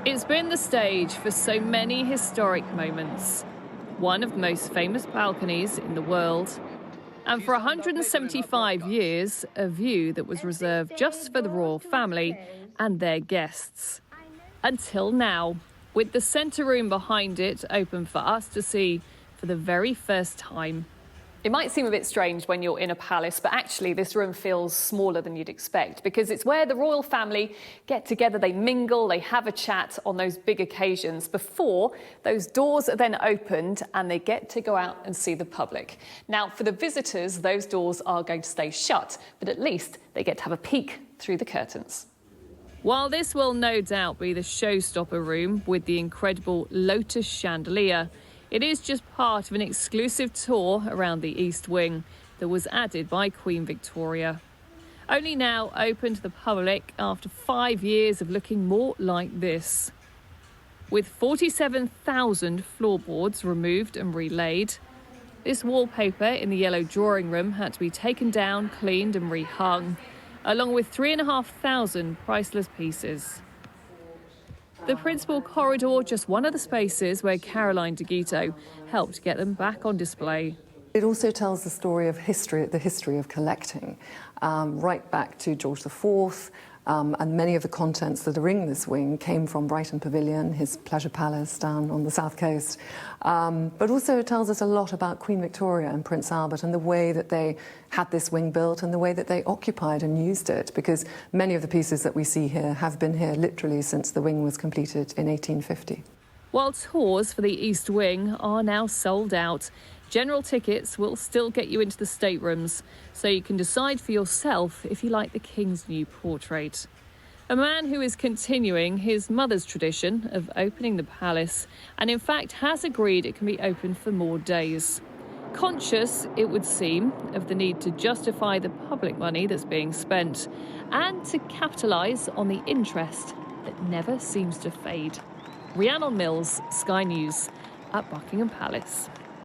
It's been the stage for so many historic moments. One of the most famous balconies in the world. And for 175 years, a view that was reserved just for the royal family and their guests. Until now, with the centre room behind it open for us to see for the very first time. It might seem a bit strange when you're in a palace, but actually this room feels smaller than you'd expect because it's where the royal family get together, they mingle, they have a chat on those big occasions before those doors are then opened and they get to go out and see the public. Now, for the visitors, those doors are going to stay shut, but at least they get to have a peek through the curtains. While this will no doubt be the showstopper room with the incredible lotus chandelier, it is just part of an exclusive tour around the East Wing that was added by Queen Victoria. Only now open to the public after 5 years of looking more like this. With 47,000 floorboards removed and relaid, this wallpaper in the yellow drawing room had to be taken down, cleaned and rehung, along with 3,500 priceless pieces. The principal corridor, just one of the spaces where Caroline de Guitaut helped get them back on display. It also tells the story of history, the history of collecting, right back to George IV, and many of the contents that are in this wing came from Brighton Pavilion, his pleasure palace down on the south coast. But also it tells us a lot about Queen Victoria and Prince Albert and the way that they had this wing built and the way that they occupied and used it, because many of the pieces that we see here have been here literally since the wing was completed in 1850. While tours for the East Wing are now sold out, general tickets will still get you into the staterooms, so you can decide for yourself if you like the King's new portrait. A man who is continuing his mother's tradition of opening the palace, and in fact has agreed it can be open for more days. Conscious, it would seem, of the need to justify the public money that's being spent, and to capitalise on the interest that never seems to fade. Rhiannon Mills, Sky News, at Buckingham Palace.